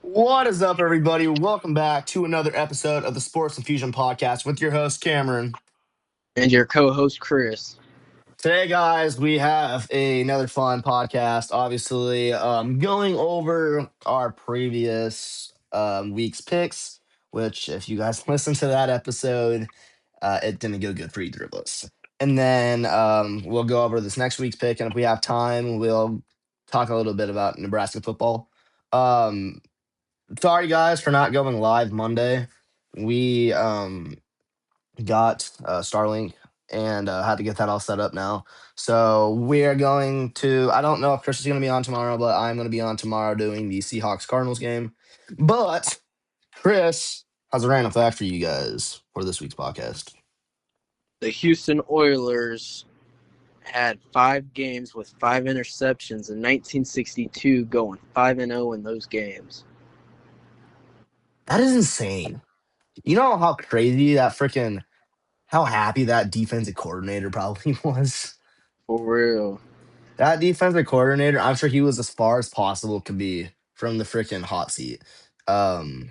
What is up, everybody? Welcome back to another episode of the Sports Infusion Podcast with your host, Cameron. And your co-host Chris. Today, guys, we have another fun podcast. Obviously, going over our previous week's picks, which, if you guys listen to that episode, it didn't go good for either of us. And then we'll go over this next week's pick, and if we have time, we'll talk a little bit about Nebraska football. Um, Sorry guys for not going live Monday. We got Starlink and had to get that all set up now. So we're going to. I don't know if Chris is going to be on tomorrow, but I'm going to be on tomorrow doing the Seahawks Cardinals game. But Chris has a random fact for you guys for this week's podcast. The Houston Oilers had 5 games with 5 interceptions in 1962, going 5-0 in those games. That is insane. You know how crazy that freaking how happy that defensive coordinator probably was. For real. That defensive coordinator, I'm sure he was as far as possible could be from the freaking hot seat. Um,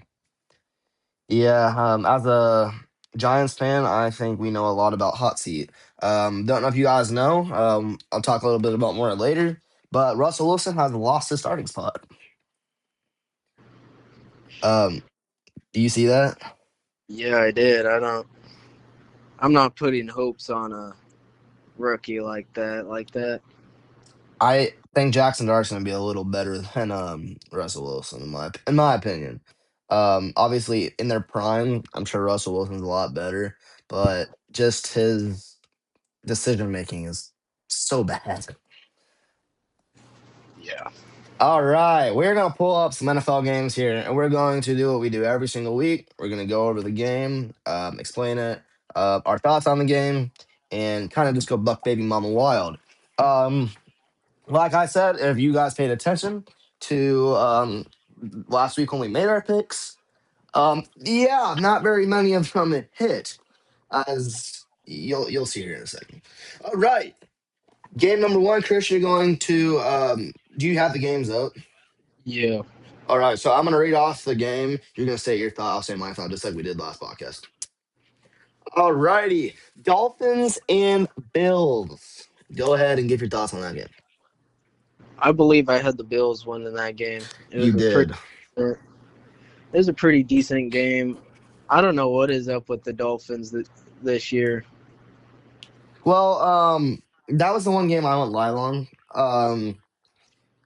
as a Giants fan, I think we know a lot about hot seat. Don't know if you guys know. I'll talk a little bit about more later. But Russell Wilson has lost his starting spot. Um, do you see that? Yeah, I did. I'm not putting hopes on a rookie like that. I think Jackson Dart's going to be a little better than Russell Wilson in my opinion. Obviously in their prime, I'm sure Russell Wilson's a lot better, but just his decision making is so bad. Yeah. All right, we're gonna pull up some NFL games here, and we're going to do what we do every single week. We're gonna go over the game, explain it, our thoughts on the game, and kind of just go Buck Baby Mama Wild. Um, like I said, if you guys paid attention to last week when we made our picks, yeah, not very many of them hit, as you'll see here in a second. All right, game number one, Chris. You're going to. Do you have the games up? Yeah. All right, so I'm gonna read off the game. You're gonna say your thought. I'll say my thought, just like we did last podcast. All righty, Dolphins and Bills. Go ahead and give your thoughts on that game. I believe I had the Bills winning that game. It You was a pretty did. it was a pretty decent game. I don't know what is up with the Dolphins this year. Well, that was the one game I went live on.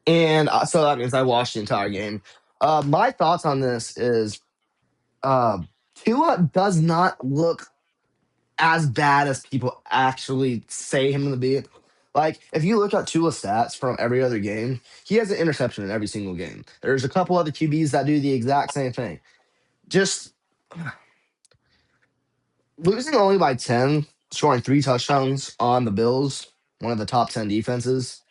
And so that means I watched the entire game. My thoughts on this is uh, Tua does not look as bad as people actually say him to be. Like, if you look at Tua's stats from every other game, he has an interception in every single game. There's a couple other QBs that do the exact same thing. Just losing only by 10, scoring 3 touchdowns on the Bills, one of the top 10 defenses,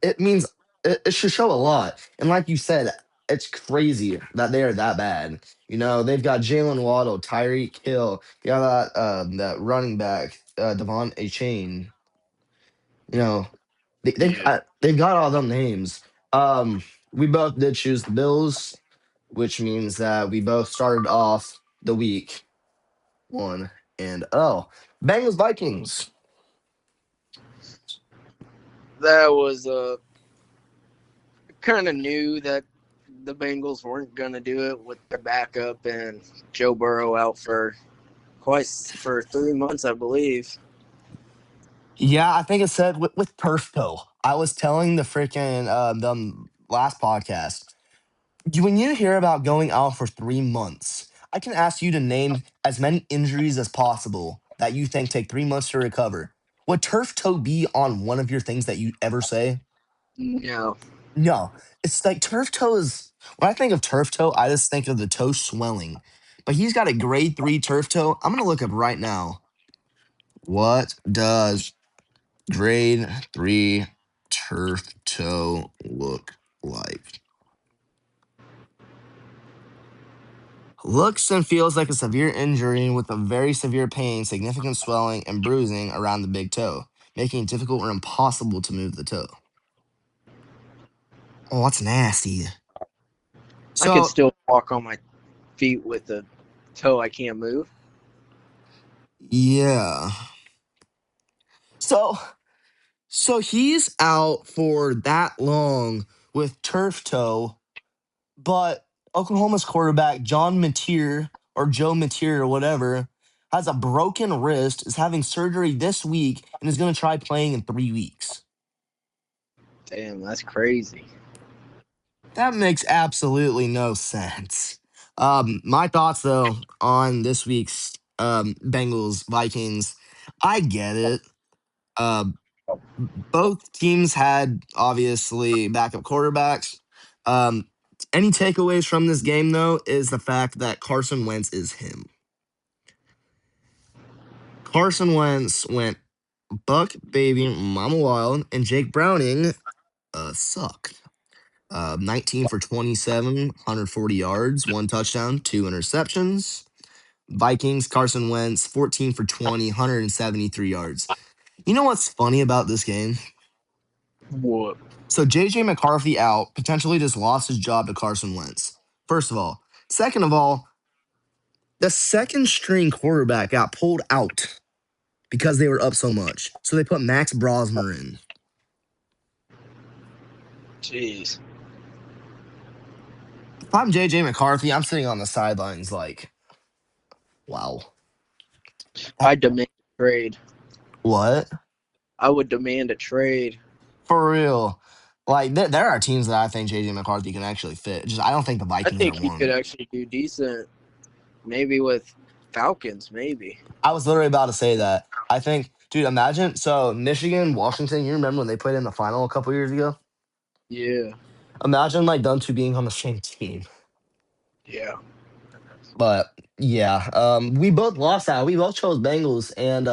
it means it should show a lot. And like you said, it's crazy that they are that bad. You know, they've got Jalen Waddle, Tyreek Hill, you got that running back, Devon A. Chain. You know, Yeah. they've got all them names. We both did choose the Bills, which means that we both started off the week 1-0. Bengals Vikings. That was kind of knew that the Bengals weren't going to do it with their backup and Joe Burrow out for 3 months, I believe. Yeah, I think it said with turf toe. I was telling the freaking the last podcast. When you hear about going out for 3 months, I can ask you to name as many injuries as possible that you think take 3 months to recover. Would turf toe be on one of your things that you ever say? No. No. It's like turf toe is when I think of turf toe, I just think of the toe swelling. But he's got a grade 3 turf toe. I'm gonna look up right now. What does grade 3 turf toe look like? Looks and feels like a severe injury with a very severe pain, significant swelling, and bruising around the big toe, making it difficult or impossible to move the toe. Oh, that's nasty. I could So still walk on my feet with a toe I can't move. yeah. So so he's out for that long with turf toe, but Oklahoma's quarterback John Mateer or Joe Mateer or whatever has a broken wrist, is having surgery this week, and is going to try playing in 3 weeks. Damn, that's crazy. That makes absolutely no sense. My thoughts though on this week's Bengals Vikings, I get it. Uh, Both teams had obviously backup quarterbacks. Um, any takeaways from this game though is the fact that Carson Wentz is him. Carson Wentz went buck baby mama wild, and Jake Browning sucked. 19 for 27, 140 yards, one touchdown, two interceptions. Vikings, Carson Wentz, 14 for 20, 173 yards. You know what's funny about this game? What? So JJ McCarthy out, potentially just lost his job to Carson Wentz. First of all. Second of all, the second string quarterback got pulled out because they were up so much. So they put Max Brosmer in. Jeez. If I'm JJ McCarthy, I'm sitting on the sidelines like, wow. I demand a trade. What? I would demand a trade. For real. Like there are teams that I think JJ McCarthy can actually fit. Just I don't think the I Vikings are think he could one. actually do decent. Maybe with Falcons, maybe. I was literally about to say that. I think, dude, imagine so Michigan, Washington. You remember when they played in the final a couple years ago? Yeah. Imagine like them two being on the same team. Yeah. But yeah, we both lost that. We both chose Bengals, and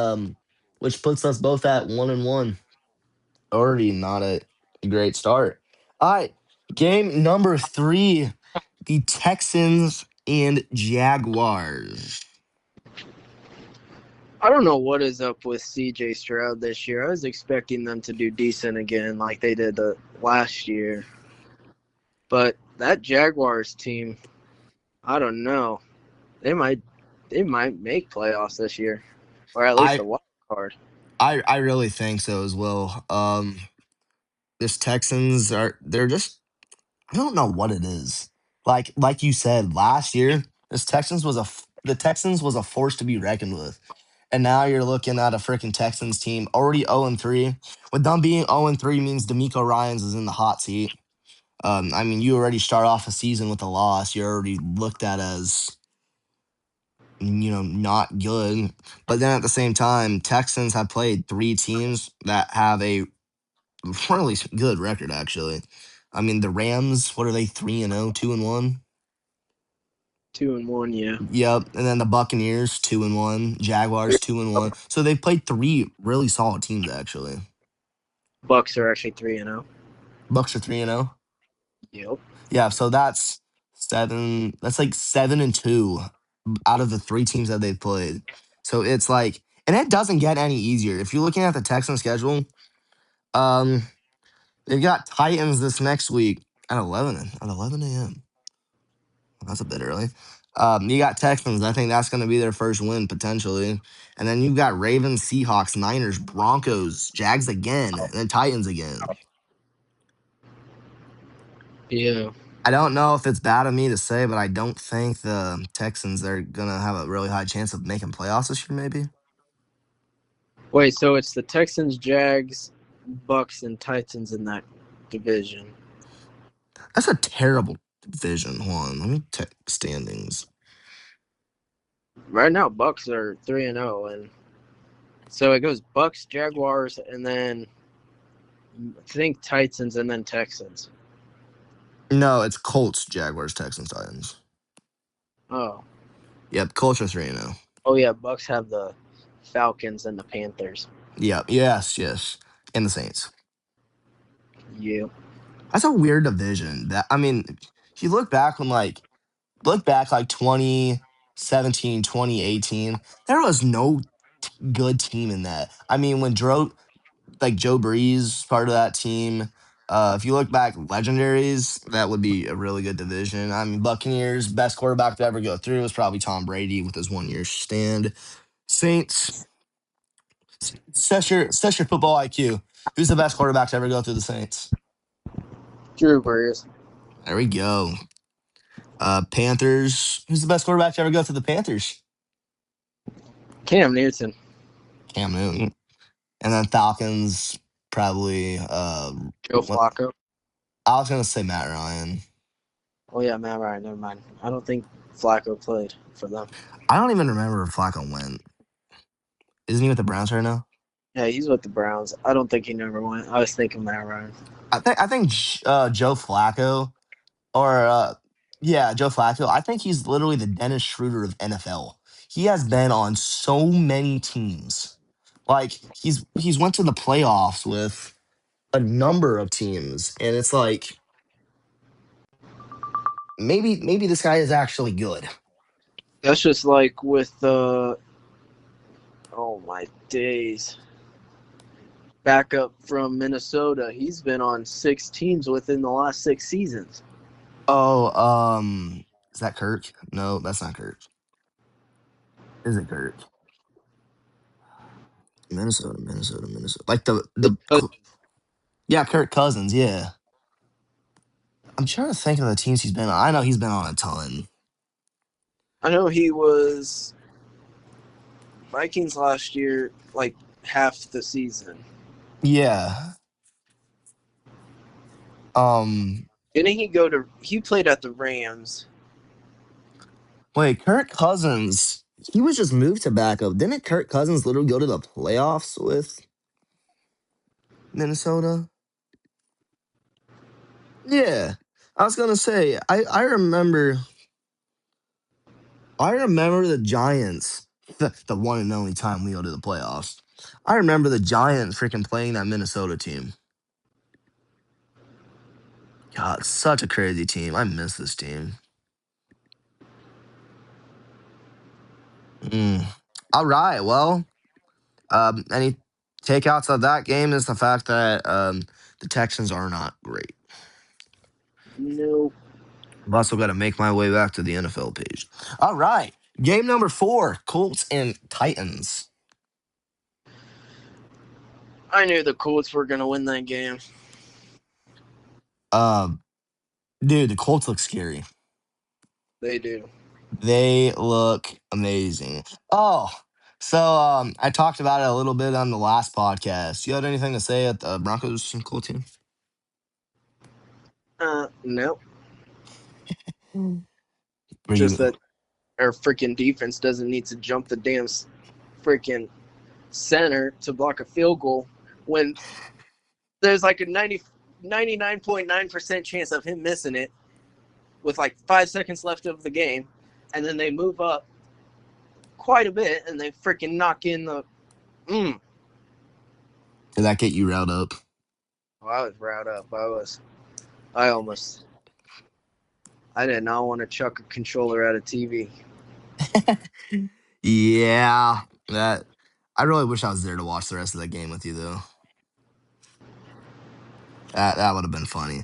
which puts us both at 1-1. Already not a great start. All right, game number three, the Texans and Jaguars. I don't know what is up with CJ Stroud this year. I was expecting them to do decent again like they did last year. But that Jaguars team, I don't know. They might make playoffs this year. Or at least I a wild card. I really think so as well. This Texans they're just I don't know what it is. Like you said last year, the Texans was a force to be reckoned with. And now you're looking at a freaking Texans team already 0-3. With them being 0-3 means D'Amico Ryans is in the hot seat. I mean, you already start off a season with a loss. You're already looked at as, not good. But then at the same time, Texans have played three teams that have a really good record, actually. I mean, the Rams, what are they, 3-0, 2-1? 2-1, yeah. Yep. And then the Buccaneers, 2-1. Jaguars, 2-1. So they've played three really solid teams, actually. Bucks are actually 3-0. Bucks are 3-0. Yep. Yeah, so that's seven. That's like 7-2 out of the three teams that they've played. So it's like, and it doesn't get any easier. If you're looking at the Texans schedule, um, they've got Titans this next week at 11 a.m. That's a bit early. You got Texans. I think that's going to be their first win potentially, and then you've got Ravens, Seahawks, Niners, Broncos, Jags again, and then Titans again. Yeah. I don't know if it's bad of me to say, but I don't think the Texans are gonna have a really high chance of making playoffs this year. Maybe Wait, so it's the Texans, Jags, Bucks, and Titans in that division. that's a terrible division. Hold on, let me check standings. Right now, Bucks are 3-0, and so it goes Bucks, Jaguars, and then I think Titans, and then Texans. No, it's Colts, Jaguars, Texans, Titans. Oh, Yep, Colts are 3-0. oh yeah, Bucks have the Falcons and the Panthers. Yep, yes, and the Saints. Yeah. That's a weird division. That I mean, if you look back like 2017, 2018, there was no good team in that. I mean, when Joe Breeze part of that team. If you look back legendaries, that would be a really good division. I mean, Buccaneers best quarterback to ever go through was probably Tom Brady with his 1 year stand. Saints, set your football IQ. Who's the best quarterback to ever go through the Saints? Drew Brees. There we go. Panthers. Who's the best quarterback to ever go through the Panthers? Cam Newton. Cam Newton. And then Falcons, probably. Joe What Flacco. I was gonna say Matt Ryan. Oh yeah, Matt Ryan. Never mind. I don't think Flacco played for them. I don't even remember if Flacco went. Isn't he with the Browns right now? Yeah, he's with the Browns. I don't think he never went. I was thinking Matt Ryan. I think Joe Flacco or yeah, Joe Flacco. I think he's literally the Dennis Schroeder of NFL. He has been on so many teams. Like he's went to the playoffs with a number of teams, and it's like maybe this guy is actually good. That's just like with oh my days. Backup from Minnesota. He's been on 6 teams within the last 6 seasons. Oh, is that Kirk? No, that's not Kirk. Is it Kirk? Minnesota. Like yeah, Kirk Cousins. Yeah, I'm trying to think of the teams he's been on. I know he's been on a ton. I know he was Vikings last year, like half the season. Yeah. Um. Didn't he go to? He played at the Rams. Wait, Kirk Cousins. He was just moved to backup. Didn't Kirk Cousins literally go to the playoffs with Minnesota? Yeah. I was gonna say. I remember the Giants. The one and only time we go to the playoffs. I remember the Giants freaking playing that Minnesota team. God, such a crazy team. I miss this team. Mm. All right. Well, any takeouts of that game is the fact that the Texans are not great. No, I've also got to make my way back to the NFL page. All right. Game number 4, Colts and Titans. I knew the Colts were gonna win that game. Uh, dude, the Colts look scary. They do. They look amazing. Oh, so I talked about it a little bit on the last podcast. You had anything to say at the Broncos and Colts team? No. Were Just you that our freaking defense doesn't need to jump the damn freaking center to block a field goal when there's like a 99.9% chance of him missing it with like 5 seconds left of the game, and then they move up quite a bit and they freaking knock in the. did that get you riled up? Oh, I was riled up. I almost. I did not want to chuck a controller at a TV. Yeah, that. I really wish I was there to watch the rest of that game with you, though. That would have been funny.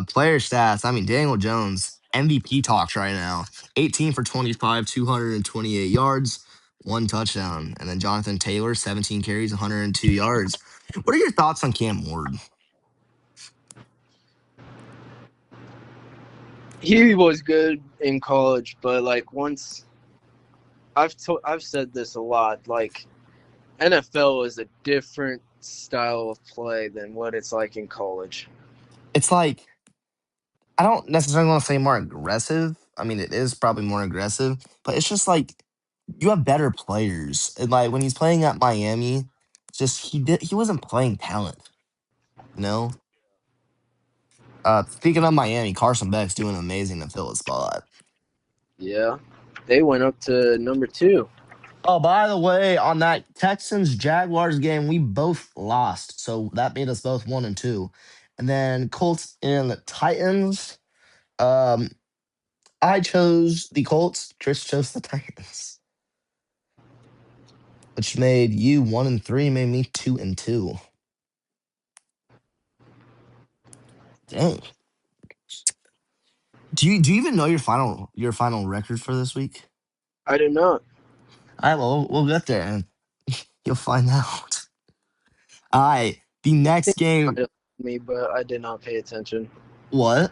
Player stats. I mean, Daniel Jones MVP talks right now. 18 for 25, 228 yards, 1 touchdown, and then Jonathan Taylor, 17 carries, 102 yards. What are your thoughts on Cam Ward? He was good in college, but like once I've said this a lot. Like NFL is a different style of play than what it's like in college. It's like I don't necessarily want to say more aggressive. I mean, it is probably more aggressive, but it's just like you have better players. And like when he's playing at Miami, just he wasn't playing talent, you know? Speaking of Miami, Carson Beck's doing amazing to fill his spot. Yeah, they went up to number 2. Oh, by the way, on that Texans Jaguars game, we both lost, so that made us both 1-2. And then Colts and Titans. Um, I chose the Colts. Trish chose the Titans, which made you 1-3, made me 2-2. Dang. Do you even know your final record for this week? I do not. All right, well, we'll get there and you'll find out. All right, the next Think you game. might have told me, but I did not pay attention. What?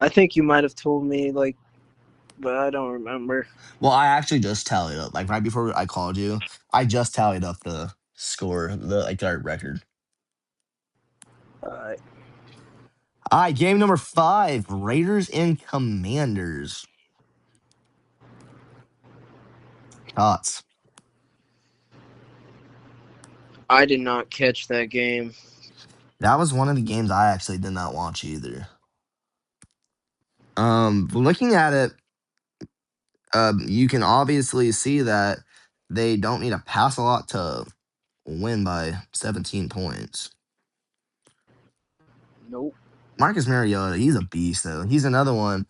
I think you might have told me, but I don't remember. Well, I actually just tallied up. Like right before I called you, I just tallied up the score, our record. Uh, All right, game number 5, Raiders and Commanders. Thoughts? I did not catch that game. That was one of the games I actually did not watch either. Looking at it, you can obviously see that they don't need to pass a lot to win by 17 points. Nope. Marcus Mariota, he's a beast though. He's another one.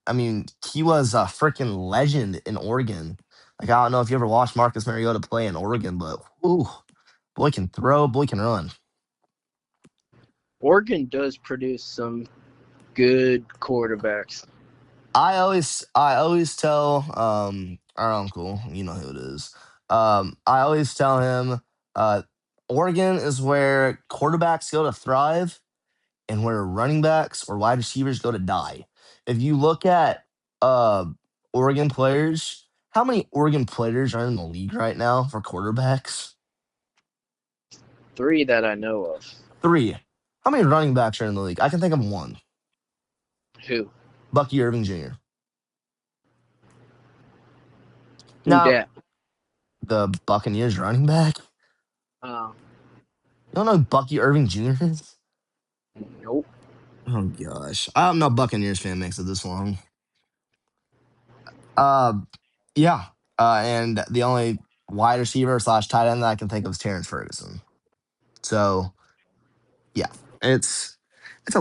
I mean, he was a freaking legend in Oregon. Like I don't know if you ever watched Marcus Mariota play in Oregon, but ooh, boy can throw, boy can run. Oregon does produce some good quarterbacks. I always tell our uncle, you know who it is. I always tell him uh Oregon is where quarterbacks go to thrive and where running backs or wide receivers go to die. If you look at uh Oregon players, how many Oregon players are in the league right now for quarterbacks? 3 that I know of. 3. How many running backs are in the league? I can think of one. Who? Bucky Irving Jr. Who Now, dat? the Buccaneers running back. Uh, You don't know who Bucky Irving Jr. is? nope. Oh gosh, I'm not Buccaneers fan. Makes it this long. Uh, yeah. And the only wide receiver slash tight end that I can think of is Terrence Ferguson. So yeah, it's it's a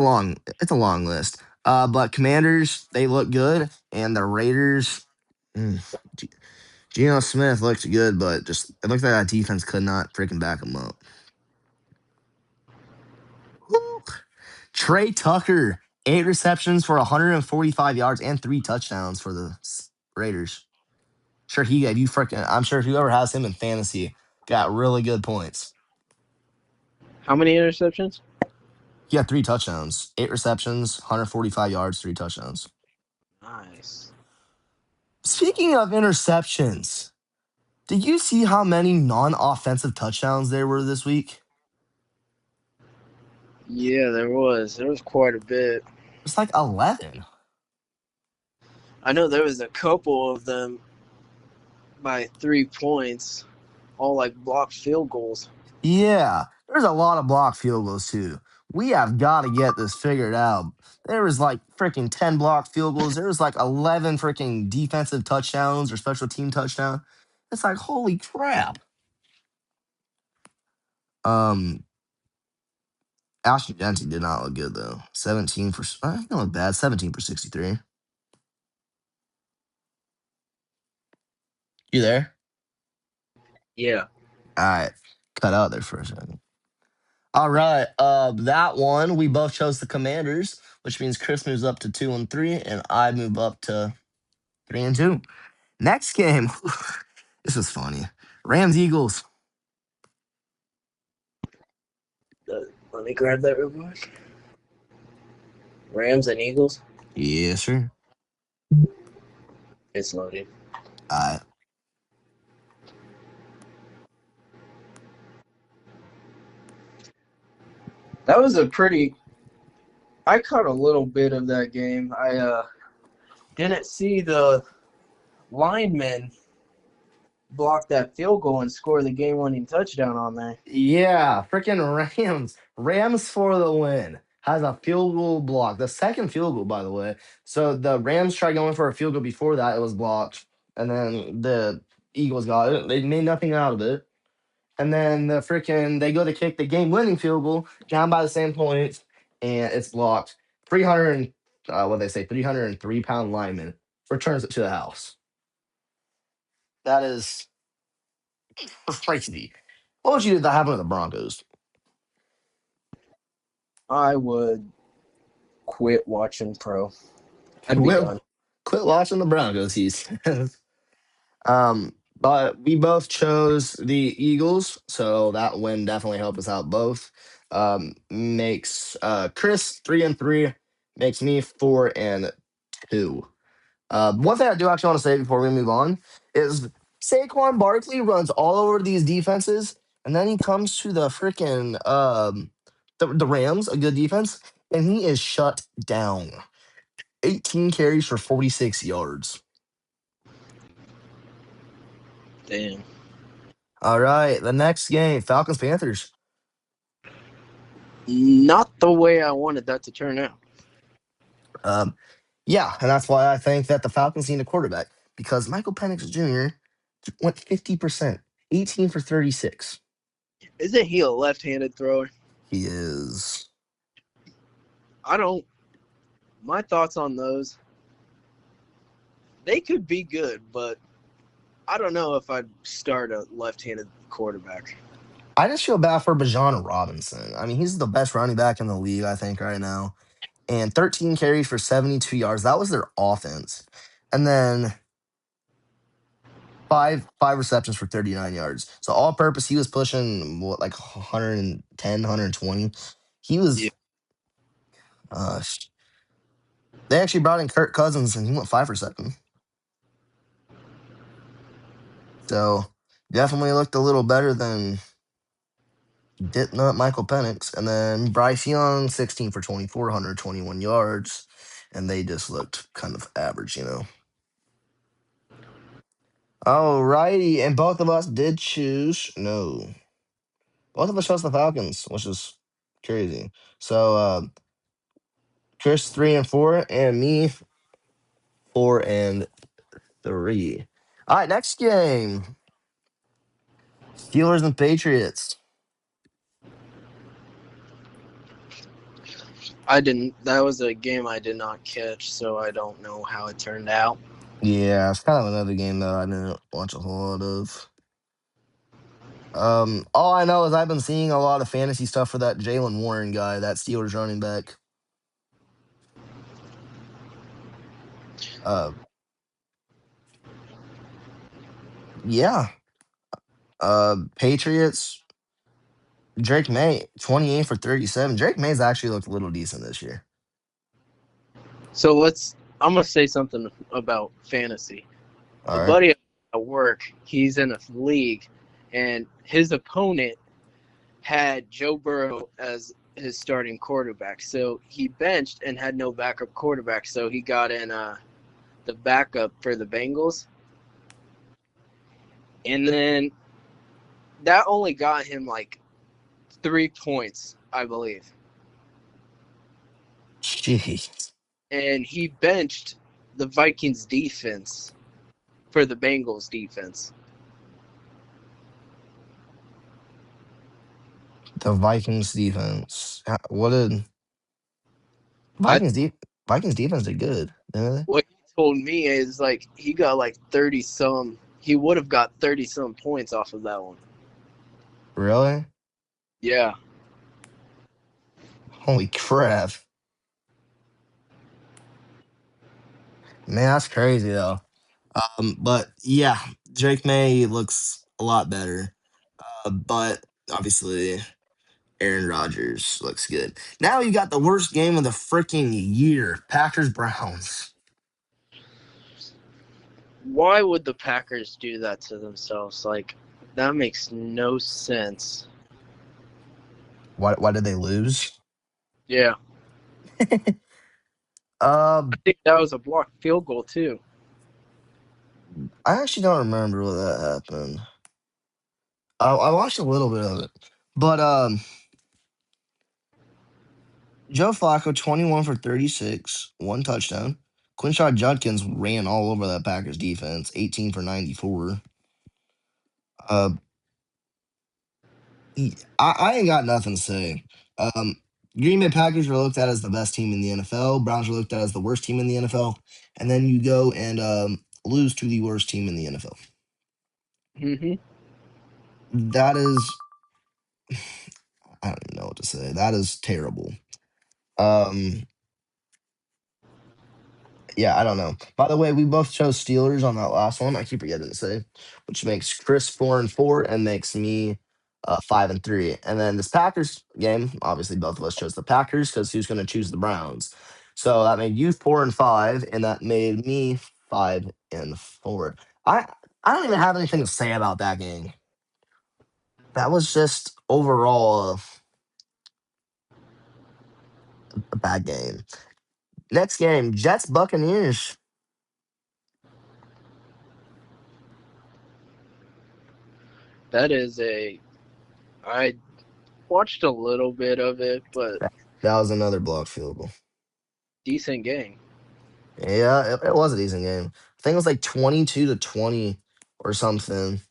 long list. But Commanders they look good, and the Raiders. Mm, G- Geno Smith looks good, but just it looks like that defense could not freaking back him up. Woo. Trey Tucker, 8 receptions for 145 yards and 3 touchdowns for the Raiders. Sure, he gave you freaking. I'm sure whoever has him in fantasy got really good points. How many interceptions? He had 3 touchdowns, 8 receptions, 145 yards, 3 touchdowns. Nice. Speaking of interceptions, did you see how many non-offensive touchdowns there were this week? Yeah, there was. There was quite a bit. It's like 11. I know there was a couple of them by 3 points, all like blocked field goals. Yeah, there's a lot of blocked field goals too. We have got to get this figured out. There was like freaking 10 blocked field goals. There was like 11 freaking defensive touchdowns or special team touchdown. It's like holy crap. Um, Ashton Jeanty did not look good though. 17 for not look bad. 17 for 63. You there? Yeah. All right, cut out there for a second. All right, that one we both chose the Commanders, which means Chris moves up to 2-3, and I move up to 3-2. Next game, this is funny. Rams Eagles. Let me grab that real quick. Rams and Eagles. Yes, sir. It's loading. Uh, That was a pretty. I caught a little bit of that game. I didn't see the lineman block that field goal and score the game-winning touchdown on there. yeah, freaking Rams. Rams for the win. Has a field goal block. The second field goal, by the way. So the Rams tried going for a field goal before that. It was blocked. And then the Eagles got it. They made nothing out of it. And then they go to kick the game winning field goal down by the same points, and it's blocked. 300 what they say, 303-pound lineman returns it to the house. That is crazy. What would you do if that happened to the Broncos? I would. quit watching pro. I'd be Quit, done. quit watching the Broncos. He says. But we both chose the Eagles, so that win definitely helped us out both. Makes Chris 3-3, makes me 4-2. One thing I do actually want to say before we move on is Saquon Barkley runs all over these defenses, and then he comes to the freaking the Rams, a good defense, and he is shut down. 18 carries for 46 yards. Damn. All right, the next game, Falcons Panthers. Not the way I wanted that to turn out. Um, yeah, and that's why I think that the Falcons need a quarterback because Michael Penix Jr. went 50%, 18 for 36. Isn't he a left-handed thrower? He is. I don't. My thoughts on those. They could be good, but I don't know if I'd start a left-handed quarterback. I just feel bad for Bijan Robinson. I mean, he's the best running back in the league, I think, right now. And 13 carries for 72 yards. That was their offense. And then five receptions for 39 yards. So all purpose, he was pushing what like 110, 120. He Yeah. was they actually brought in Kirk Cousins and he went 5 for 7. So definitely looked a little better than Dip Nut Michael Penix. And then Bryce Young, 16 for 24, 121 yards. And they just looked kind of average, you know. Alrighty. And both of us did choose. No. Both of us chose the Falcons, which is crazy. So Chris 3-4 and me 4-3. All right, next game. Steelers and Patriots. I didn't. That was a game I did not catch, so I don't know how it turned out. Yeah, it's kind of another game that I didn't watch a whole lot of. All I know is I've been seeing a lot of fantasy stuff for that Jalen Warren guy, that Steelers running back. Uh, yeah. Patriots. Drake May, 28 for 37. Drake May's actually looked a little decent this year. So let's. I'm gonna say something about fantasy. All A right. buddy at work, he's in a league, and his opponent had Joe Burrow as his starting quarterback. So he benched and had no backup quarterback. So he got in the backup for the Bengals, and then that only got him like 3 points, I believe. Jeez. And he benched the Vikings defense for the Bengals defense. The Vikings defense. What did I Vikings de- Vikings defense did good, didn't they? What he told me is like he got like 30 some. He would have got 30 some points off of that one. Really? Yeah. Holy crap. Man, that's crazy though. But yeah, Drake May looks a lot better. But obviously Aaron Rodgers looks good. Now you got the worst game of the freaking year. Packers Browns. Why would the Packers do that to themselves? Like that makes no sense. Why did they lose? Yeah. I Um, think that was a blocked field goal too. I actually don't remember what that happened. I watched a little bit of it. But Joe Flacco, 21 for 36, one touchdown. Quinshot Judkins ran all over that Packers defense, 18 for 94. Uh, I ain't got nothing to say. Um, Green Bay Packers were looked at as the best team in the NFL. Browns were looked at as the worst team in the NFL. And then you go and lose to the worst team in the NFL. Mm-hmm. That is, I don't even know what to say. That is terrible. Um, Yeah, I don't know. By the way, we both chose Steelers on that last one. I keep forgetting to say, which makes Chris 4-4 and makes me 5-3. And then this Packers game, obviously both of us chose the Packers because who's going to choose the Browns? So that made you 4-5, and that made me 5-4. I I don't even have anything to say about that game. That was just overall a bad game. Next game, Jets Buccaneers. That is a. I watched a little bit of it, but That was another block field goal. decent game. Yeah, it was a decent game. I think it was like 22-20 or something.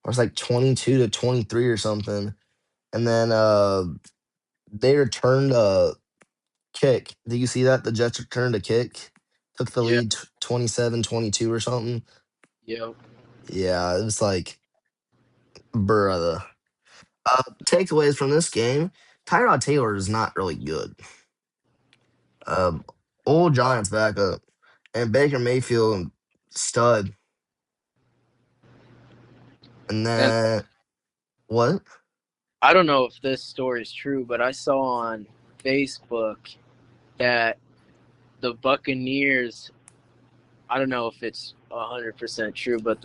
Or it's like 22-23 or something. And then they returned a kick. Did you see that? The Jets returned a kick. Took the Yeah, lead 27-22 or something. yeah. Yeah, it was like brother. Takeaways from this game. Tyrod Taylor is not really good. Um old Giants backup. And Baker Mayfield stud. And And then what? I don't know if this story is true, but I saw on Facebook that the Buccaneers. I don't know if it's 100% true, but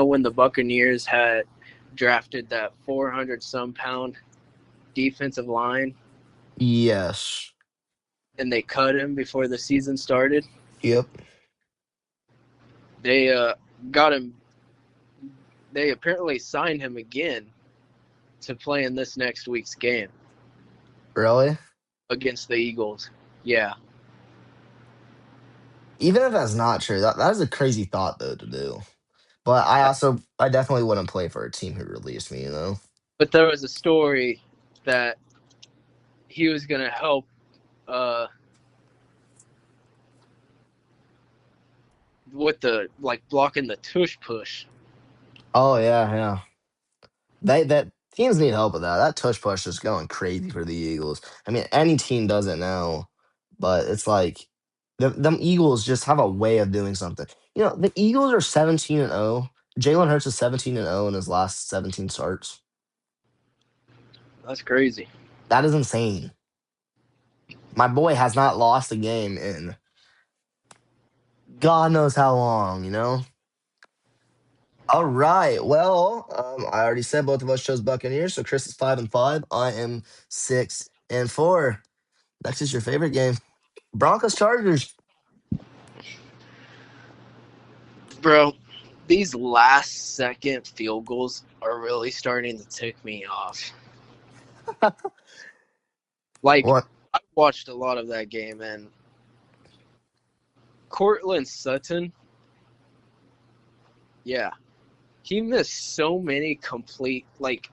when the Buccaneers had drafted that 400 some pound defensive line Yes. and they cut him before the season started, Yep. they got him. They apparently signed him again to play in this next week's game Really? against the Eagles. Yeah, Even if that's not true, that is a crazy thought though to do. But I definitely wouldn't play for a team who released me, you know? but there was a story that he was going to help uh, with the like blocking the tush push. Oh yeah, yeah. That teams need help with that. That tush push is going crazy for the Eagles. I mean, any team does it now, but it's like them Eagles just have a way of doing something. You know, the Eagles are 17-0. Jalen Hurts is 17-0 in his last 17 starts. That's crazy. That is insane. My boy has not lost a game in God knows how long, you know? All right. Well, I already said both of us chose Buccaneers, so Chris is 5-5. I am 6-4. Next is your favorite game. Broncos Chargers. Bro, these last second field goals are really starting to tick me off. Like, What? I watched a lot of that game, and Cortland Sutton, yeah, he missed so many complete, like,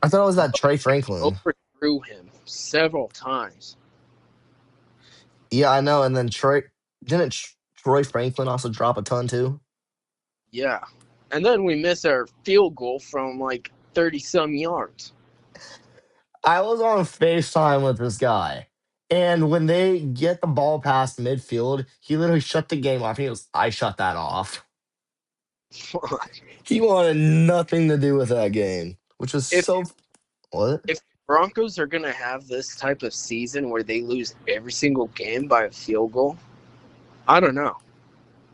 I thought it was that Trey Franklin. overthrew him several times. Yeah, I know. And then didn't Troy Franklin also drop a ton too? Yeah. And then we miss our field goal from like 30 some yards. I was on FaceTime with this guy. And when they get the ball past midfield, he literally shut the game off. He goes, I shut that off. He wanted nothing to do with that game, which was if so. What? if Broncos are gonna have this type of season where they lose every single game by a field goal, I don't know.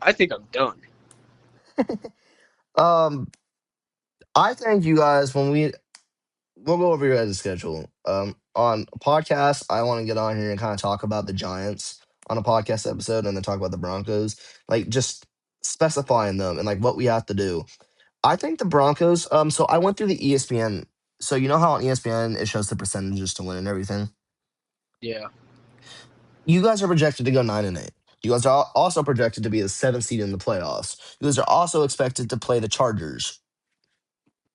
I think I'm done. Um, I thank you guys when we'll go over your guys' schedule. On a podcast, I want to get on here and kind of talk about the Giants on a podcast episode, and then talk about the Broncos, like just specifying them and like what we have to do. I think the Broncos. So I went through the ESPN. So you know how on ESPN it shows the percentages to win and everything. Yeah. You guys are projected to go 9-8. You guys are also projected to be the seventh seed in the playoffs. You guys are also expected to play the Chargers.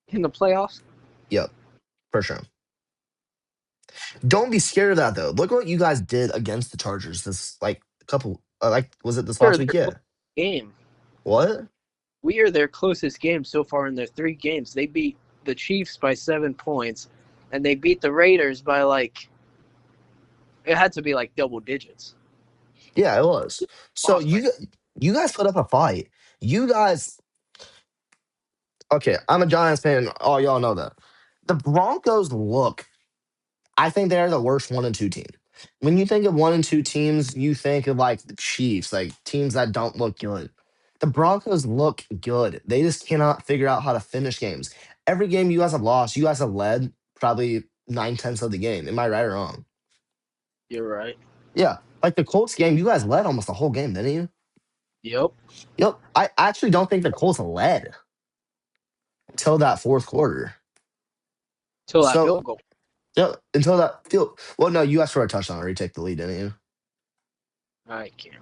In the playoffs? Yep, for sure. Don't be scared of that though. Look what you guys did against the Chargers this like couple like was it this They're last their week? Yeah. closest game. What? We are their closest game so far in their 3 games. They beat the Chiefs by 7 points, and they beat the Raiders by like it had to be like double digits. Yeah, it was. So Lost by you guys put up a fight. You guys, okay, I'm a Giants fan. Oh, y'all know that. The Broncos look, I think they're the worst 1 and 2 team. When you think of 1 and 2 teams, you think of like the Chiefs, like teams that don't look good. The Broncos look good. They just cannot figure out how to finish games. Every game you guys have lost, you guys have led probably 9/10 of the game. Am I right or wrong? You're right. Yeah. Like the Colts game, you guys led almost the whole game, didn't you? Yep. Yep. I actually don't think the Colts led until that fourth quarter. Till that So, field goal. yeah, until that field. Well, no, you asked for a touchdown or you take the lead, didn't you? I can't.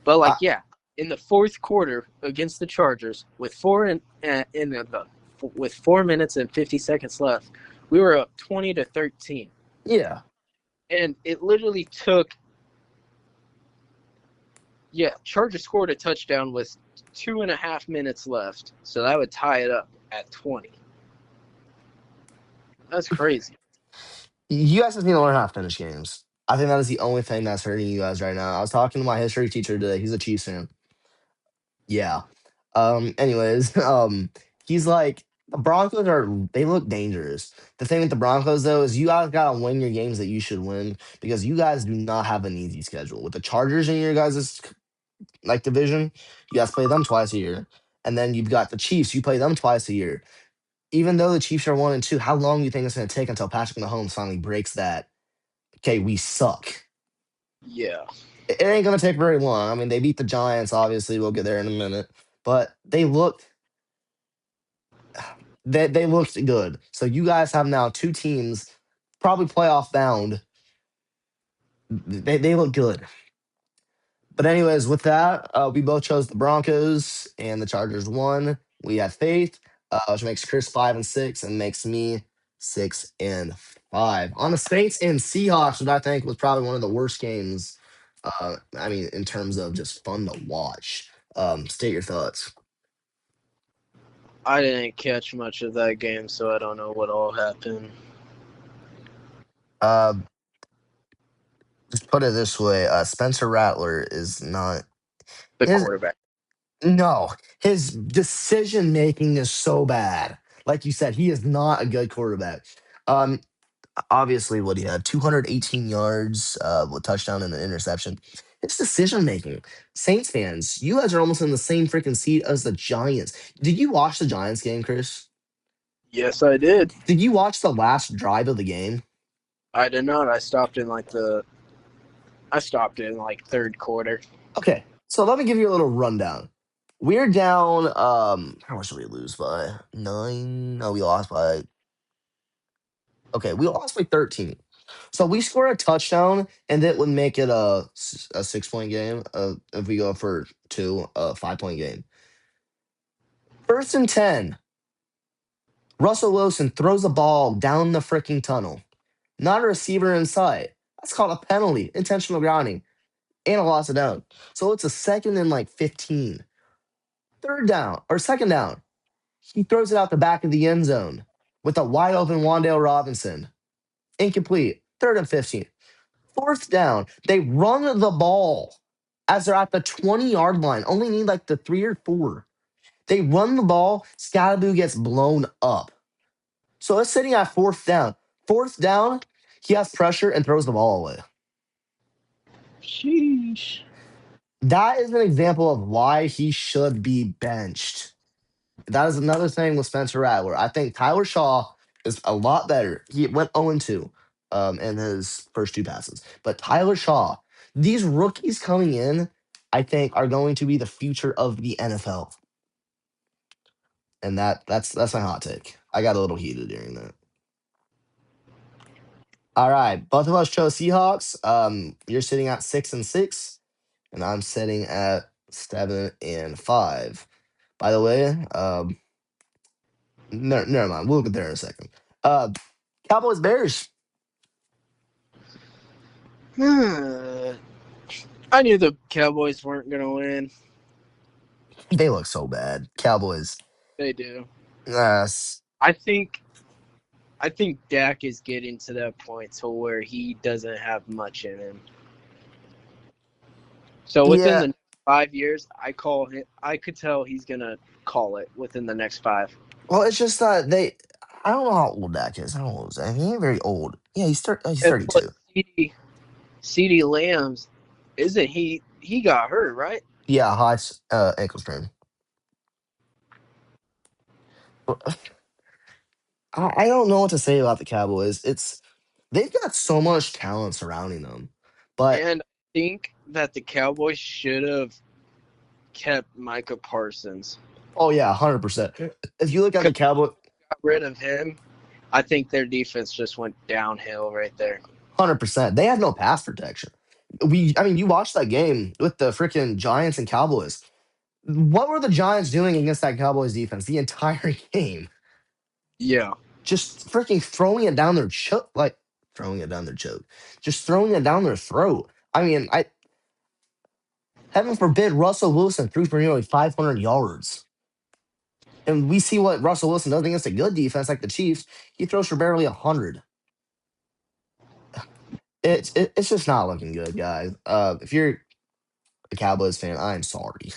But I, like, yeah, in the fourth quarter against the Chargers, with with 4 minutes and 50 seconds left, we were up 20-13, yeah. and it literally took. Yeah, Chargers scored a touchdown with 2.5 minutes left, so that would tie it up at 20. That's crazy. You guys just need to learn how to finish games. I think that is the only thing that's hurting you guys right now. I was talking to my history teacher today. He's a Chiefs fan. Yeah. Anyways, he's like, the Broncos are, they look dangerous. The thing with the Broncos though is you guys gotta win your games that you should win because you guys do not have an easy schedule. With the Chargers in your guys' like division, you guys play them twice a year. And then you've got the Chiefs, you play them twice a year. Even though the Chiefs are 1 and 2, how long do you think it's gonna take until Patrick Mahomes finally breaks that? Okay, we suck. Yeah. It ain't gonna take very long. I mean, they beat the Giants, obviously, we'll get there in a minute. But they looked good. So you guys have now 2 teams, probably playoff bound. They look good. But anyways, with that, we both chose the Broncos and the Chargers won. We had faith, which makes Chris 5-6 and makes me 6-5. On the Saints and Seahawks, which I think was probably one of the worst games. I mean, in terms of just fun to watch. State your thoughts. I didn't catch much of that game, so I don't know what all happened. Uh, just put it this way: Spencer Rattler is not The his. quarterback. No, his decision making is so bad. Like you said, he is not a good quarterback. Um, Obviously, what he had 218 yards, with touchdown and an interception. It's decision making. Saints fans, you guys are almost in the same freaking seat as the Giants. Did you watch the Giants game, Chris? Yes, I did. Did you watch the last drive of the game? I did not. I stopped in like third quarter. Okay, so let me give you a little rundown. We're down. How much did we lose by? 9. No, we lost by. Okay, we lost by 13. So we score a touchdown, and that would make it a 6 point game. If we go for two, a 5 point game. 1st and 10. Russell Wilson throws a ball down the freaking tunnel. Not a receiver in sight. That's called a penalty, intentional grounding, and a loss of down. So it's a 2nd and like 15. Third down or second down. He throws it out the back of the end zone with a wide open Wandale Robinson. Incomplete. 3rd and 15. Fourth down. They run the ball as they're at the 20-yard line. Only need like the 3 or 4. They run the ball. Scatterboo gets blown up. So it's sitting at fourth down. Fourth down, he has pressure and throws the ball away. Sheesh. That is an example of why he should be benched. That is another thing with Spencer Rattler. I think Tyler Shaw is a lot better. He went 0-2 in his first 2 passes. But Tyler Shaw, these rookies coming in, I think, are going to be the future of the NFL. And that's my hot take. I got a little heated during that. All right, both of us chose Seahawks. You're sitting at 6-6, and I'm sitting at 7-5. By the way, never mind. We'll get there in a second. Uh, Cowboys Bears. I knew the Cowboys weren't going to win. They look so bad. Cowboys. They do. Yes. I think Dak is getting to that point to where he doesn't have much in him. So within Yeah. the next 5 years, I could tell he's gonna call it within the next five. Well, it's just that they. I don't know how old Dak is. I don't know what was. I mean, he ain't very old. Yeah, he's And look, 32. CD Lambs, isn't he? He got hurt, right? Yeah, high ankle sprain. I don't know what to say about the Cowboys. They've got so much talent surrounding them, but And I think that the Cowboys should have kept Micah Parsons. oh yeah, 100%. If you look at Because the Cowboy, got rid of him, I think their defense just went downhill right there. 100%, they have no pass protection. I mean, you watched that game with the freaking Giants and Cowboys. What were the Giants doing against that Cowboys defense the entire game? Yeah. Just freaking throwing it down their choke, like throwing it down their choke, just throwing it down their throat. I mean, I heaven forbid Russell Wilson threw for nearly 500 yards. And we see what Russell Wilson does against a good defense like the Chiefs. He throws for barely 100. It's just not looking good, guys. If you're a Cowboys fan, I'm sorry.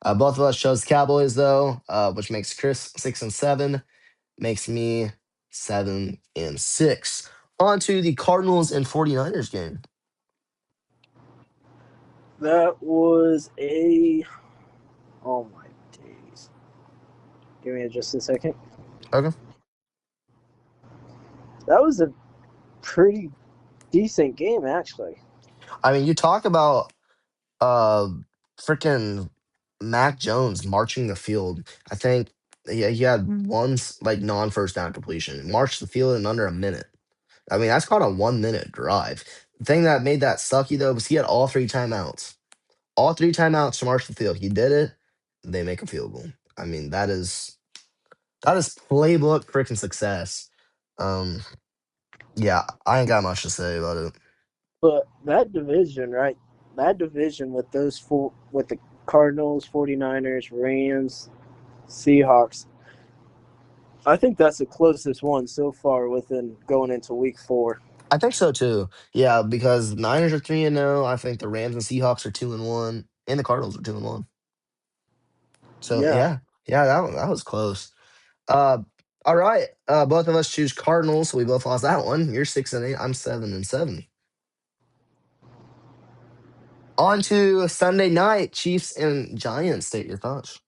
Both of us chose the Cowboys though, which makes Chris 6-7, makes me 7-6. On to the Cardinals and 49ers game. That was a. Oh my days. Give me just a second. Okay. That was a pretty decent game, actually. I mean, you talk about uh freaking Mac Jones marching the field. I think he had one like non-first down completion. Marched the field in under a minute. I mean, that's called a 1 minute drive. The thing that made that sucky though was he had all three timeouts. All three timeouts to march the field. He did it. They make a field goal. I mean, that is playbook freaking success. Um, yeah, I ain't got much to say about it. But that division, right? That division with those four, with the Cardinals, 49ers, Rams, Seahawks, I think that's the closest one so far within going into week 4. I think so too. Yeah, because the Niners are 3-0. I think the Rams and Seahawks are 2-1, and the Cardinals are 2-1. So Yeah. yeah, that was close. Uh, all right. Both of us choose Cardinals, so we both lost that one. You're 6-8. I'm 7-7. On to Sunday night, Chiefs and Giants. State your thoughts.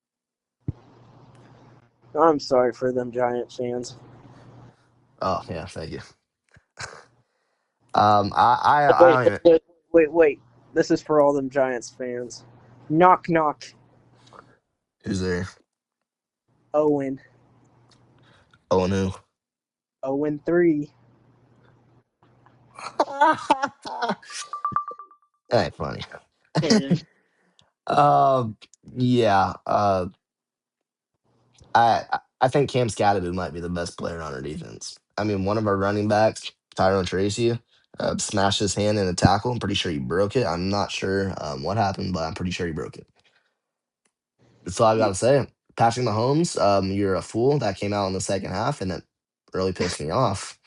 I'm sorry for them Giant fans. Oh yeah, thank you. I Wait, don't even. wait. This is for all them Giants fans. Knock, knock. Who's there? Owen. Oh no. 0-3. That ain't funny. And um, yeah. I think Cam Scatterby might be the best player on our defense. I mean, one of our running backs, Tyrone Tracy, smashed his hand in a tackle. I'm pretty sure he broke it. I'm not sure what happened, but I'm pretty sure he broke it. That's all I got to say. Patrick Mahomes, you're a fool. That came out in the second half, and it really pissed me off.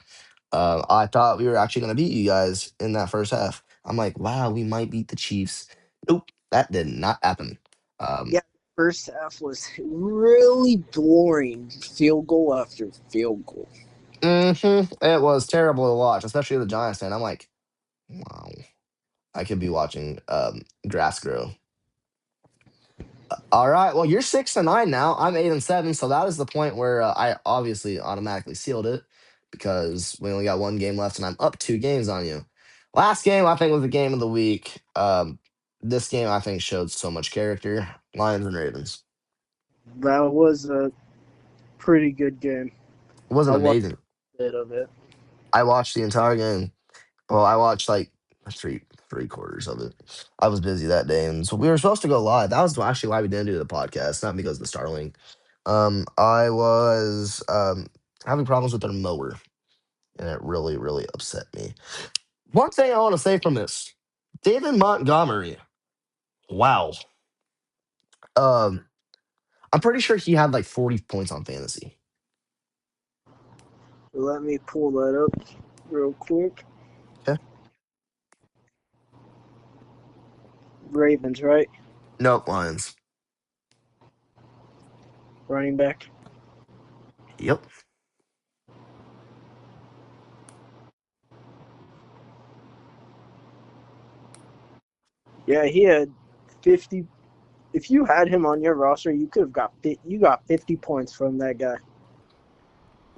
I thought we were actually going to beat you guys in that first half. I'm like, wow, we might beat the Chiefs. Nope, that did not happen. Um, yeah, first half was really boring. Field goal after field goal. it was terrible to watch, especially the Giants fan. I'm like, wow, I could be watching grass grow. All right, well, you're 6-9 now. I'm 8-7, so that is the point where I obviously automatically sealed it because we only got one game left, and I'm up 2 games on you. Last game, I think, was the game of the week. This game, I think, showed so much character. Lions and Ravens. That was a pretty good game. It I wasn't watched amazing. a bit of it. I watched the entire game. Well, I watched like three quarters of it. I was busy that day, and so we were supposed to go live. That was actually why we didn't do the podcast, not because of the Starlink. I was having problems with their mower, and it really, really upset me. One thing I want to say from this, David Montgomery. Wow. Um, I'm pretty sure he had like 40 points on fantasy. Let me pull that up real quick. Okay. Ravens, right? Nope, Lions. Running back. Yep. Yeah, he had 50. If you had him on your roster, you could have got 50 points from that guy.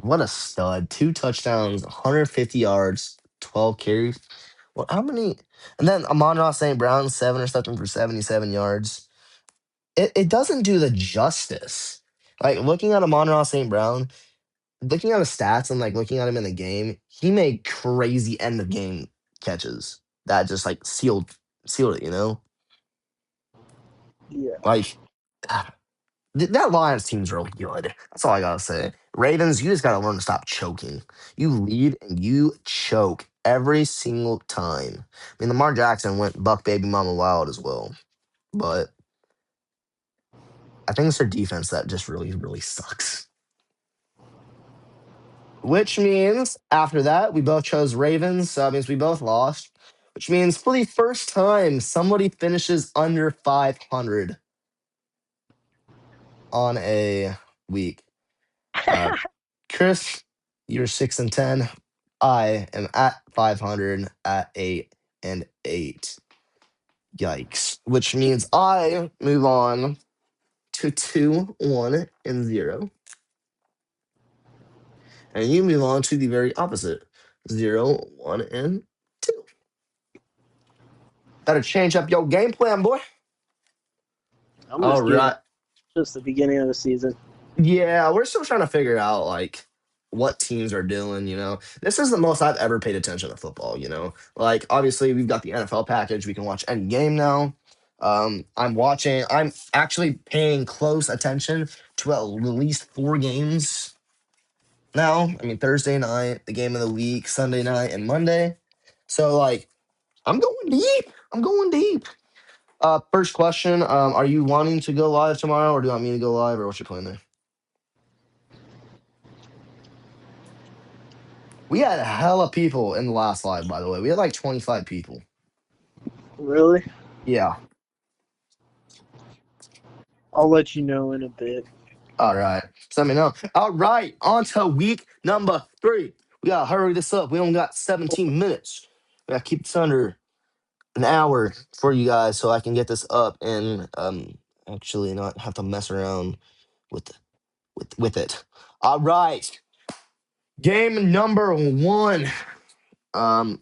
What a stud. 2 touchdowns, 150 yards, 12 carries. Well, how many? And then Amon-Ra St. Brown, 7 or 7 for 77 yards. It doesn't do the justice. Like looking at Amon-Ra St. Brown, looking at his stats and like looking at him in the game, he made crazy end of game catches that just like sealed it, you know? Yeah, Like that Lions team's really good. That's all I gotta say. Ravens, you just gotta learn to stop choking. You lead and you choke every single time. I mean, Lamar Jackson went buck baby mama wild as well, but I think it's their defense that just really, really sucks. Which means after that, we both chose Ravens, so that means we both lost. Which means for the first time, somebody finishes under 500 on a week. Uh, Chris, you're 6-10. I am at 500 at 8-8. Yikes. Which means I move on to 2-1-0. And you move on to the very opposite 0-1-2. Better change up your game plan, boy. I'm All just giving right. it just the beginning of the season. Yeah, we're still trying to figure out like what teams are doing, you know. This is the most I've ever paid attention to football, you know. Like obviously we've got the NFL package, we can watch any game now. I'm actually paying close attention to at least 4 games now. I mean Thursday night, the game of the week, Sunday night, and Monday. So like I'm going deep. I'm going deep. First question, are you wanting to go live tomorrow or do you want me to go live or what's your plan there? We had a hell of people in the last live, by the way. We had like 25 people. Really? Yeah. I'll let you know in a bit. All right. So let me know. All right. On to week number 3. We got to hurry this up. We only got 17 minutes. We got to keep this under an hour for you guys so I can get this up and actually not have to mess around with with it. All right. Game number 1. Where'd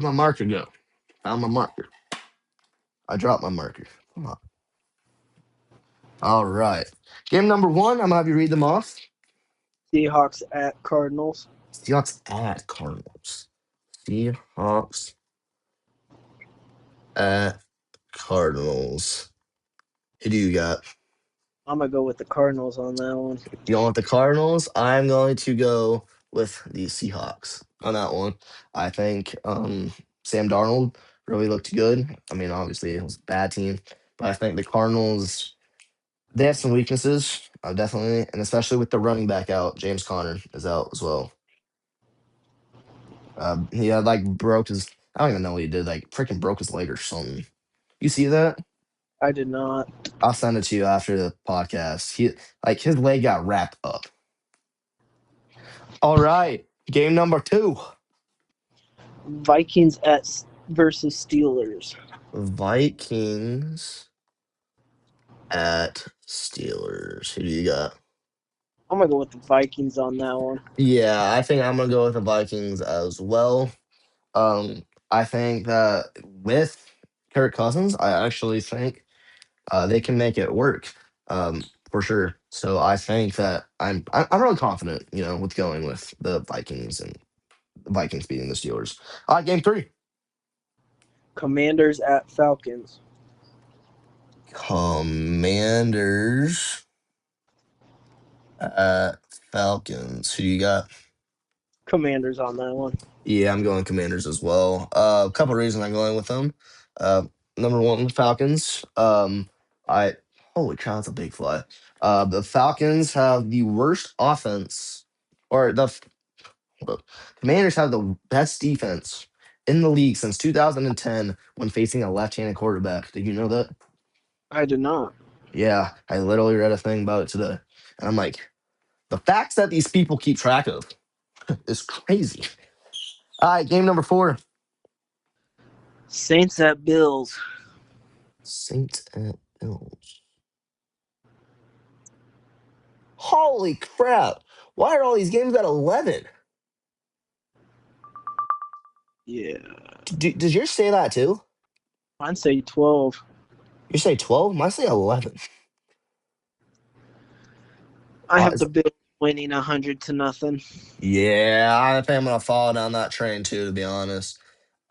my marker go? Found my marker. I dropped my marker. Come on. All right. Game number 1, I'm gonna have you read them off. Seahawks at Cardinals. Seahawks at Cardinals. Seahawks at Cardinals. Who do you got? I'm gonna go with the Cardinals on that one. You want the Cardinals? I'm going to go with the Seahawks on that one. I think Sam Darnold really looked good. I mean, obviously it was a bad team, but I think the Cardinals they have some weaknesses, definitely, and especially with the running back out, James Conner is out as well. He had like broke his. I don't even know what he did. Like freaking broke his leg or something. You see that? I did not. I'll send it to you after the podcast. He like his leg got wrapped up. All right, game number 2. Vikings at versus Steelers. Vikings at Steelers. Who do you got? I'm gonna go with the Vikings on that one. Yeah, I think I'm gonna go with the Vikings as well. Um, I think that with Kirk Cousins, I actually think they can make it work for sure. So I think that I'm really confident, you know, with going with the Vikings and the Vikings beating the Steelers. Game 3, Commanders at Falcons. Commanders at Falcons. Who you got? Commanders on that one. Yeah, I'm going Commanders as well. A couple reasons I'm going with them. Uh, Number one, Falcons. I Holy cow, that's a big fly. The Falcons have the worst offense, or the Commanders have the best defense in the league since 2010 when facing a left-handed quarterback. Did you know that? I did not. Yeah, I literally read a thing about it today. And I'm like, the facts that these people keep track of is crazy. All right, game number 4. Saints at Bills. Saints at Bills. Holy crap. Why are all these games at 11? Yeah. Does yours say that too? I'd say 12. You say 12? Mine say 11. I have Is, the Bills winning 100-0. yeah, I think I'm going to fall down that train too, to be honest.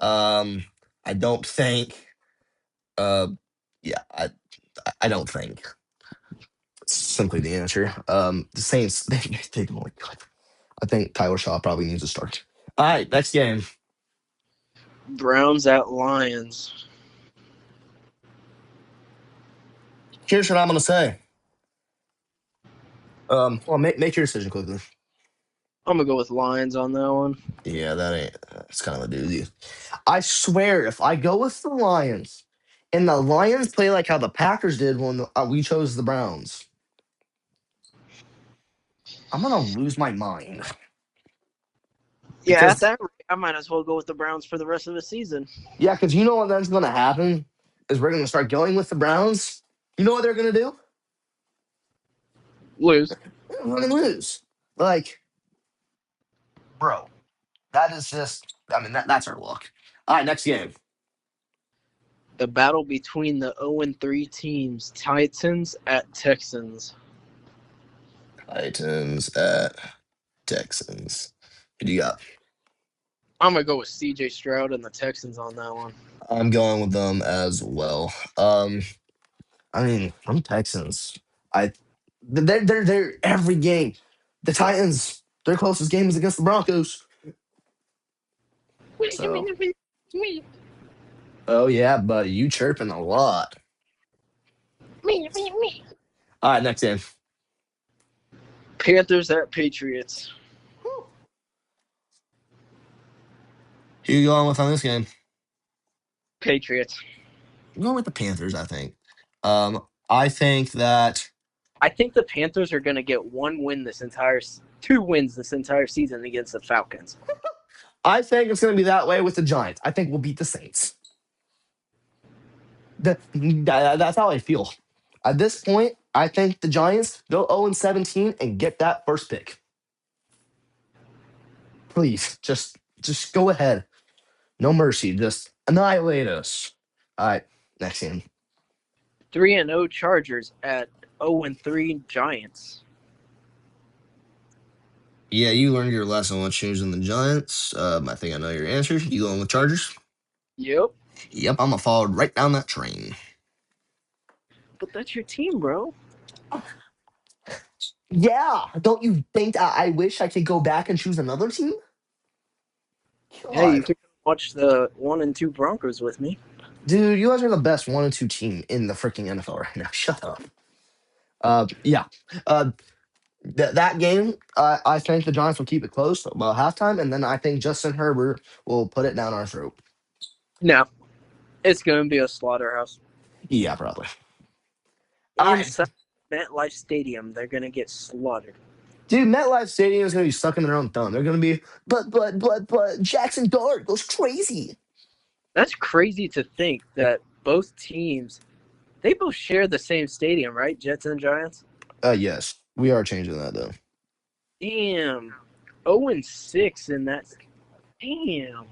Um, I don't think, uh, yeah, I don't think. Simply the answer. The Saints, they don't like, I think Tyler Shaw probably needs to start. All right, next game. Browns at Lions. Here's what I'm going to say. Well, make your decision quickly. I'm gonna go with Lions on that one. Yeah, that's kind of a doozy. I swear, if I go with the Lions and the Lions play like how the Packers did when we chose the Browns, I'm gonna lose my mind Yeah, at because that rate, I might as well go with the Browns for the rest of the season. yeah, because you know what that's gonna happen is we're gonna start going with the Browns. You know what they're gonna do? Lose. They're gonna lose. Like, bro, that is just. I mean, that's our luck. All right, next game. The battle between the 0-3 teams, Titans at Texans. Titans at Texans. Who do you got? I'm gonna go with CJ Stroud and the Texans on that one. I'm going with them as well. Um, I mean, I'm Texans. I they're every game. The Titans, their closest game is against the Broncos. So, oh yeah, buddy, you chirping a lot. All right, next game. Panthers at Patriots. Who you going with on this game? Patriots. I'm going with the Panthers. I think. I think that I think the Panthers are gonna get two wins this entire season against the Falcons. it's going to be that way with the Giants. I think we'll beat the Saints. That's how I feel. At this point, I think the Giants go 0-17 and get that first pick. Please, just go ahead. No mercy. Just annihilate us. All right, next game. 3-0 Chargers at 0-3 Giants. Yeah, you learned your lesson when choosing the Giants. I think I know your answer. You going with Chargers? Yep. Yep, I'm gonna follow right down that train. But that's your team, bro. Yeah, don't you think I wish I could go back and choose another team? Hey, you God, can watch the 1-2 Broncos with me. dude, you guys are the best 1-2 team in the freaking NFL right now. Shut up. Yeah. Uh, that game, I think the Giants will keep it close about halftime, and then I think Justin Herbert will put it down our throat. No, it's gonna be a slaughterhouse. Yeah, probably. All right. Inside MetLife Stadium, they're gonna get slaughtered. Dude, MetLife Stadium is gonna be sucking their own thumb. They're gonna be, but Jackson Dart goes crazy. That's crazy to think that both teams, they both share the same stadium, right? Jets and Giants. Yes, we are changing that though. Damn, 0-6 in that. Damn,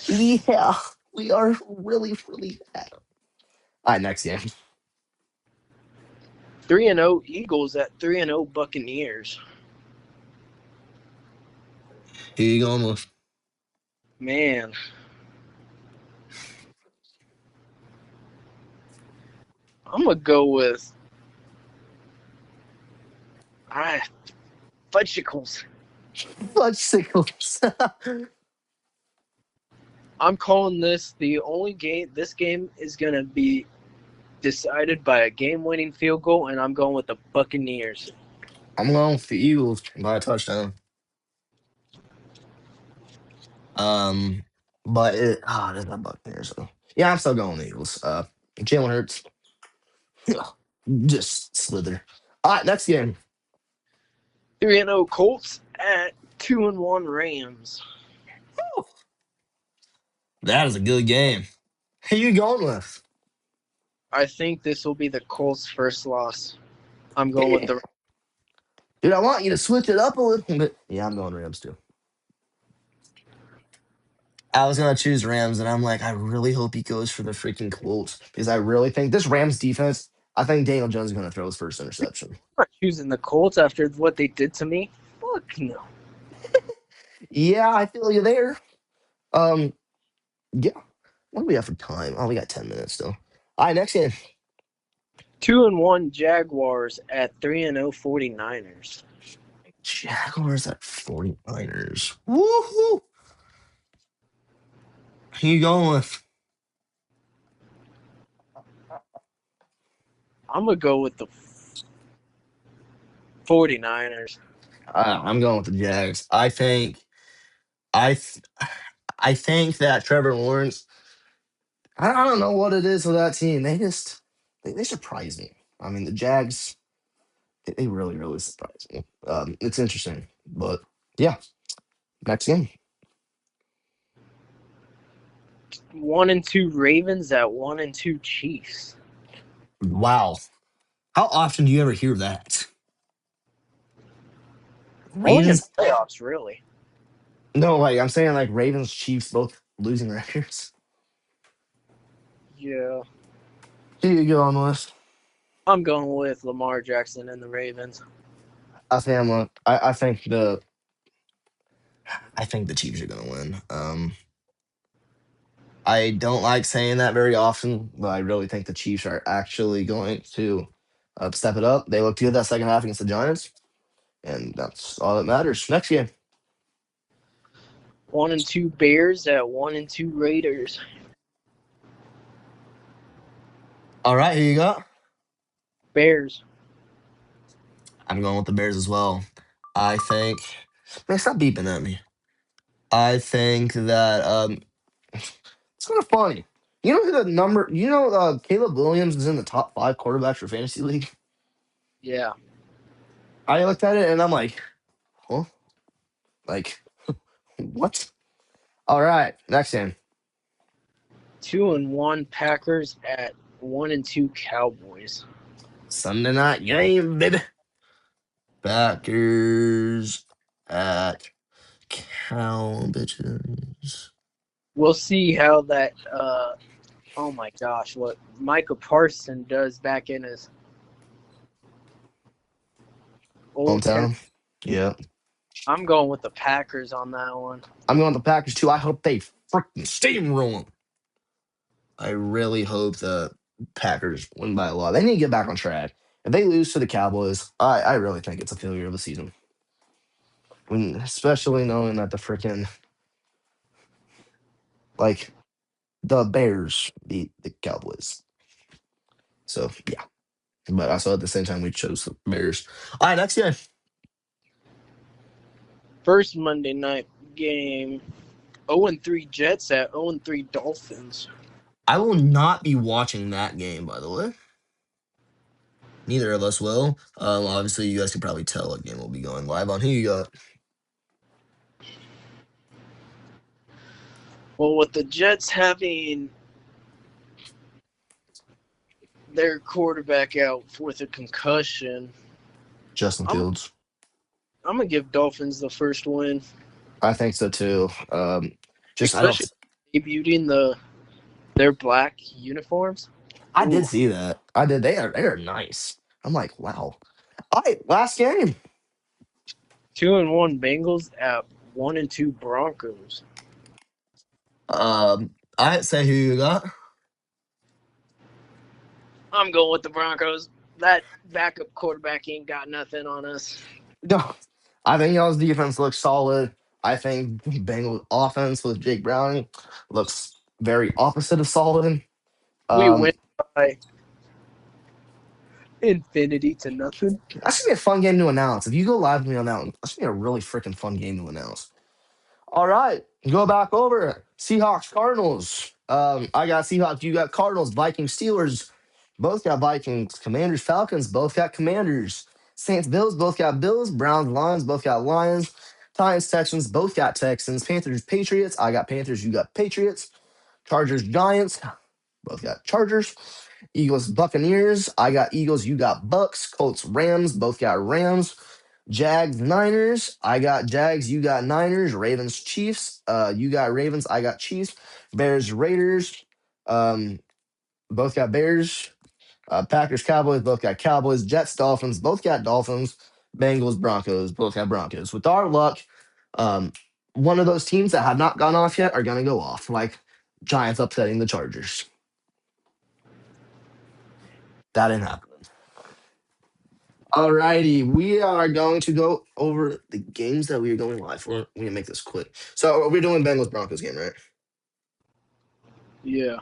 Yeah, we are really bad. All right, next game. 3-0 Eagles at 3-0 Buccaneers. Who you going with? Man, I'm gonna go with ah fudgesicles. Fudgesicles. I'm calling this the only game. This game is gonna be decided by a game-winning field goal, and I'm going with the Buccaneers. I'm going with the Eagles by a touchdown. Um, But there's that Buccaneers. So yeah, I'm still going Eagles. Jalen Hurts, just slither. All right, next game. 3-0 Colts at 2-1 Rams. That is a good game. Who you going with? I think this will be the Colts' first loss. I'm going with Dude, the I want you to switch it up a little bit. Yeah, I'm going Rams too. I was gonna choose Rams, and I'm like, I really hope he goes for the freaking Colts because I really think this Rams defense. I think Daniel Jones is gonna throw his first interception. not choosing the Colts after what they did to me. Fuck no. Yeah, I feel you there. Um, yeah. What do we have for time? Oh, we got 10 minutes still. All right, next game. 2-1 Jaguars at 3-0 49ers. Jaguars at 49ers. Woohoo! Who you going with? I'm going to go with the 49ers. I'm going with the Jags. I th- I think that Trevor Lawrence. I don't know what it is with that team. They surprise me. I mean, the Jags. They really surprise me. It's interesting, but yeah. Next game. 1-2 Ravens at 1-2 Chiefs. Wow. How often do you ever hear that? Only in Ravens. playoffs, really. No, like I'm saying, like Ravens, Chiefs, both losing records. Yeah. Who you going with? I'm going with Lamar Jackson and the Ravens. I think the Chiefs are gonna win. I don't like saying that very often, but I really think the Chiefs are actually going to step it up. They looked good that second half against the Giants, and that's all that matters. Next game. 1-2 Bears at 1-2 Raiders. All right, here you go. Bears. I'm going with the Bears as well. I think. Man, stop beeping at me. I think that it's kind of funny. You know who the number? You know, Caleb Williams is in the top 5 quarterbacks for fantasy league. Yeah. I looked at it and I'm like, huh? Like, what? All right, next game. 2-1 Packers at 1-2 Cowboys. Sunday night game, baby. Packers at Cow bitches. We'll see how that oh my gosh, what Micah Parson does back in his old town. Hometown. Yeah. I'm going with the Packers on that one. I'm going with the Packers too. I hope they freaking steamroll them. I really hope the Packers win by a lot. They need to get back on track. If they lose to the Cowboys, I really think it's a failure of the season. Especially knowing that the freaking like the Bears beat the Cowboys. So yeah. But also at the same time we chose the Bears. All right, next game. First Monday night game. 0-3 Jets at 0-3 Dolphins. I will not be watching that game, by the way. Neither of us will. Obviously, you guys can probably tell what game will be going live on. Who you got? Well, with the Jets having their quarterback out with a concussion, Justin I'm Fields. I'm gonna give Dolphins the first win, I think so too. Just I especially don't. debuting their black uniforms. I Ooh, did see that. I did. They are nice. I'm like, wow. All right, last game. 2-1 Bengals at 1-2 Broncos. I say who you got. I'm going with the Broncos. That backup quarterback ain't got nothing on us. No, I think y'all's defense looks solid. I think Bengals offense with Jake Browning looks very opposite of solid. We win Um, by infinity to nothing. that's gonna be a fun game to announce. If you go live with me on that one, that's gonna be a really freaking fun game to announce. All right, Go back over Seahawks, Cardinals. I got Seahawks. You got Cardinals, Vikings, Steelers. Both got Vikings. Commanders, Falcons. Both got Commanders. Saints, Bills. Both got Bills. Browns, Lions. Both got Lions. Titans, Texans. Both got Texans. Panthers, Patriots. I got Panthers. You got Patriots. Chargers, Giants. Both got Chargers. Eagles, Buccaneers. I got Eagles. You got Bucks. Colts, Rams. Both got Rams. Jags, Niners. I got Jags. You got Niners. Ravens, Chiefs. You got Ravens. I got Chiefs. Bears, Raiders. Um, both got Bears. Packers, Cowboys. Both got Cowboys. Jets, Dolphins. Both got Dolphins. Bengals, Broncos. Both got Broncos. With our luck, um, one of those teams that have not gone off yet are going to go off, like Giants upsetting the Chargers. That didn't happen. Alrighty, we are going to go over the games that we are going live for. We're gonna make this quick. So we're doing Bengals Broncos game, right? Yeah.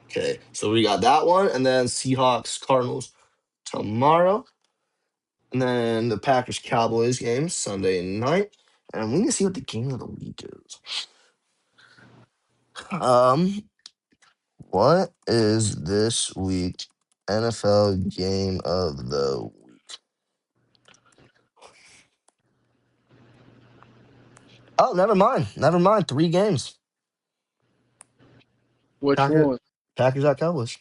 Okay, so we got that one, and then Seahawks Cardinals tomorrow, and then the Packers Cowboys game Sunday night, and we need to see what the game of the week is. What is this week NFL game of the week? Oh, never mind. Never mind. 3 games. Which Packers, one? Packers at Cowboys.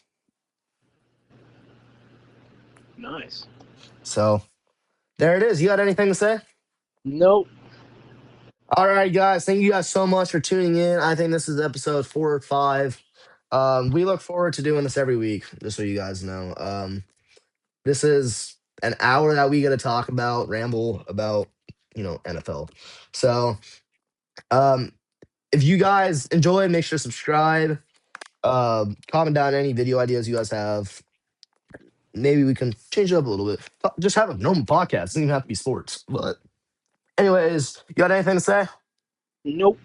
Nice. So there it is. You got anything to say? Nope. All right, guys. Thank you guys so much for tuning in. I think this is episode 4 or 5. We look forward to doing this every week, just so you guys know. This is an hour that we get to talk about, ramble about, NFL. So, um, if you guys enjoy, make sure to subscribe. Comment down any video ideas you guys have. Maybe we can change it up a little bit. Just have a normal podcast. It doesn't even have to be sports. But, anyways, you got anything to say? Nope.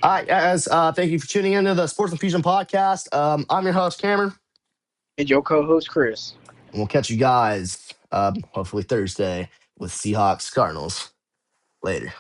All right, guys. Thank you for tuning into the Sports Infusion podcast. I'm your host, Cameron, And your co-host Chris. and we'll catch you guys hopefully Thursday with Seahawks Cardinals. Later.